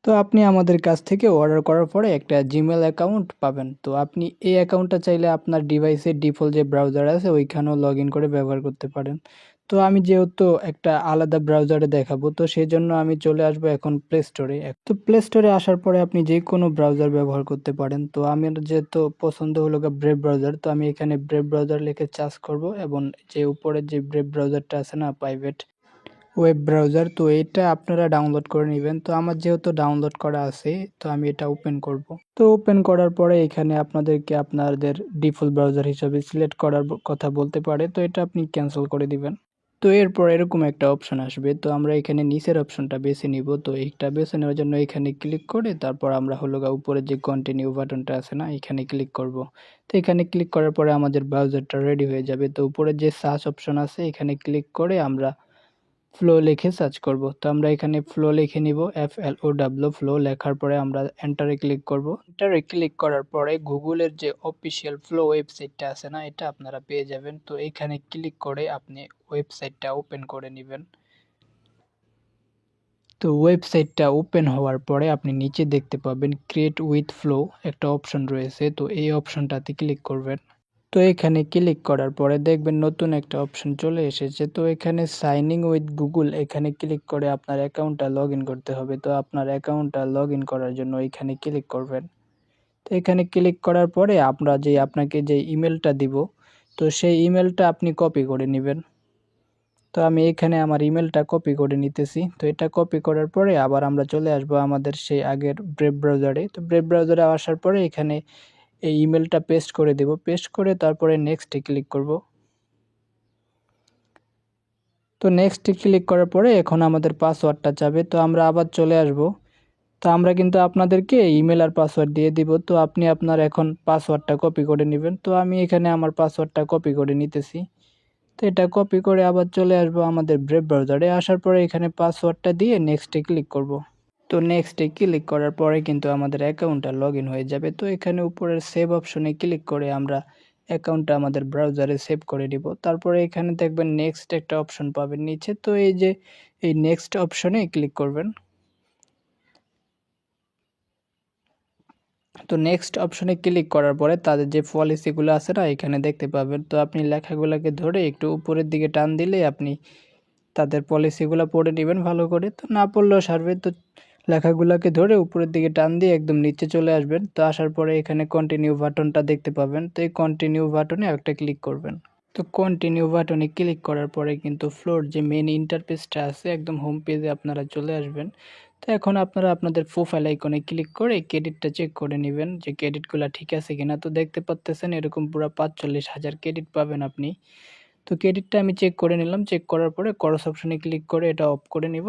তো আপনি আমাদের কাছ থেকে অর্ডার করার পরে একটা জিমেল অ্যাকাউন্ট পাবেন। তো আপনি এই অ্যাকাউন্টটা চাইলে আপনার ডিভাইসের ডিফল্ট যে ব্রাউজার আছে ওইখানেও লগ ইন করে ব্যবহার করতে পারেন। তো আমি যেহেতু একটা আলাদা ব্রাউজারে দেখাবো, তো সেই জন্য আমি চলে আসবো এখন প্লে স্টোরে। তো প্লে স্টোরে আসার পরে আপনি যে কোনো ব্রাউজার ব্যবহার করতে পারেন। তো আমার যেহেতু পছন্দ হলো ব্রেভ ব্রাউজার, তো আমি এখানে ব্রেভ ব্রাউজার লিখে সার্চ করব এবং যে উপরের যে ব্রেভ ব্রাউজারটা আছে না, প্রাইভেট ওয়েব ব্রাউজার, তো এটা আপনারা ডাউনলোড করে নেবেন। তো আমার যেহেতু ডাউনলোড করা আছে, তো আমি এটা ওপেন করব। তো ওপেন করার পরে এখানে আপনাদেরকে আপনাদের ডিফল্ট ব্রাউজার হিসেবে সিলেক্ট করার কথা বলতে পারে, তো এটা আপনি ক্যান্সেল করে দিবেন। তো এরপর এরকম একটা অপশন আসবে, তো আমরা এখানে নিচের অপশনটা বেছে নিব। তো এইটা বেছে নেওয়ার জন্য এখানে ক্লিক করে তারপর আমরা উপরে যে কন্টিনিউ বাটনটা আছে না, এখানে ক্লিক করব। তো এখানে ক্লিক করার পরে আমাদের ব্রাউজারটা রেডি হয়ে যাবে। তো উপরে যে সার্চ অপশন আছে এখানে ক্লিক করে আমরা ফ্লো লিখে সার্চ করব। তো আমরা এখানে ফ্লো লিখে নিব, FLOW ফ্লো লেখার পরে আমরা এন্টারে ক্লিক করব। এন্টারে ক্লিক করার পরে গুগলের যে অফিসিয়াল ফ্লো ওয়েবসাইটটা আছে না, এটা আপনারা পেয়ে যাবেন। তো এখানে ক্লিক করে আপনি ওয়েবসাইটটা ওপেন করে নেবেন। তো ওয়েবসাইটটা ওপেন হওয়ার পরে আপনি নিচে দেখতে পাবেন ক্রিয়েট উইথ ফ্লো একটা অপশন রয়েছে, তো এই অপশনটাতে ক্লিক করবেন। তো এখানে ক্লিক করার পরে দেখবেন নতুন একটা অপশন চলে এসেছে। তো এখানে সাইন ইন উইথ গুগল এখানে ক্লিক করে আপনার অ্যাকাউন্টটা লগ ইন করতে হবে। তো আপনার অ্যাকাউন্টটা লগ ইন করার জন্য এখানে ক্লিক করবেন। তো এখানে ক্লিক করার পরে আমরা আপনাকে যে ইমেলটা দিব, তো সেই ইমেলটা আপনি কপি করে নেবেন। তো আমি এখানে আমার ইমেলটা কপি করে নিতেছি। তো এটা কপি করার পরে আবার আমরা চলে আসব আমাদের সেই আগের ব্রেভ ব্রাউজারে। তো ব্রেভ ব্রাউজারে আসার পরে এখানে এই ইমেলটা পেস্ট করে দেব। পেস্ট করে তারপরে নেক্সটে ক্লিক করব। তো নেক্সটে ক্লিক করার পরে এখন আমাদের পাসওয়ার্ডটা চাবে, তো আমরা আবার চলে আসব। তো আমরা কিন্তু আপনাদেরকে ইমেল আর পাসওয়ার্ড দিয়ে দিব। তো আপনি আপনার এখন পাসওয়ার্ডটা কপি করে নেবেন। তো আমি এখানে আমার পাসওয়ার্ডটা কপি করে নিতেছি। তো এটা কপি করে আবার চলে আসবো আমাদের ব্রেভ ব্রাউজারে। আসার পরে এখানে পাসওয়ার্ডটা দিয়ে নেক্সটে ক্লিক করব। তো নেক্সটে ক্লিক করার পরে কিন্তু আমাদের অ্যাকাউন্টটা লগ ইন হয়ে যাবে। তো এখানে উপরের সেভ অপশনে ক্লিক করে আমরা অ্যাকাউন্টটা আমাদের ব্রাউজারে সেভ করে দিব। তারপরে এখানে দেখবেন নেক্সট একটা অপশন পাবেন নিচে, তো এই নেক্সট অপশনে ক্লিক করবেন। তো নেক্সট অপশনে ক্লিক করার পরে তাদের যে পলিসিগুলো আছে না এখানে দেখতে পাবেন। তো আপনি লেখাগুলোকে ধরে একটু উপরের দিকে টান দিলে আপনি তাদের পলিসিগুলো পড়ে নেবেন ভালো করে। তো না পড়লেও সারবে। তো লেখাগুলোকে ধরে উপরের দিকে টান দিয়ে একদম নিচে চলে আসবেন। তো আসার পরে এখানে কন্টিনিউ বাটনটা দেখতে পাবেন। তো এই কন্টিনিউ বাটনে একটা ক্লিক করবেন। তো কন্টিনিউ বাটনে ক্লিক করার পরে কিন্তু ফ্লোর যে মেন ইন্টারফেসটা আছে একদম হোম পেজে আপনারা চলে আসবেন। তো এখন আপনারা আপনাদের প্রোফাইল আইকনে ক্লিক করে ক্রেডিটটা চেক করে নেবেন যে ক্রেডিটগুলো ঠিক আছে কিনা। তো দেখতে পাচ্তেছেন এরকম পুরো 45,000 ক্রেডিট পাবেন আপনি। তো ক্রেডিটটা আমি চেক করে নিলাম। চেক করার পরে ক্রস অপশনে ক্লিক করে এটা অফ করে নিব।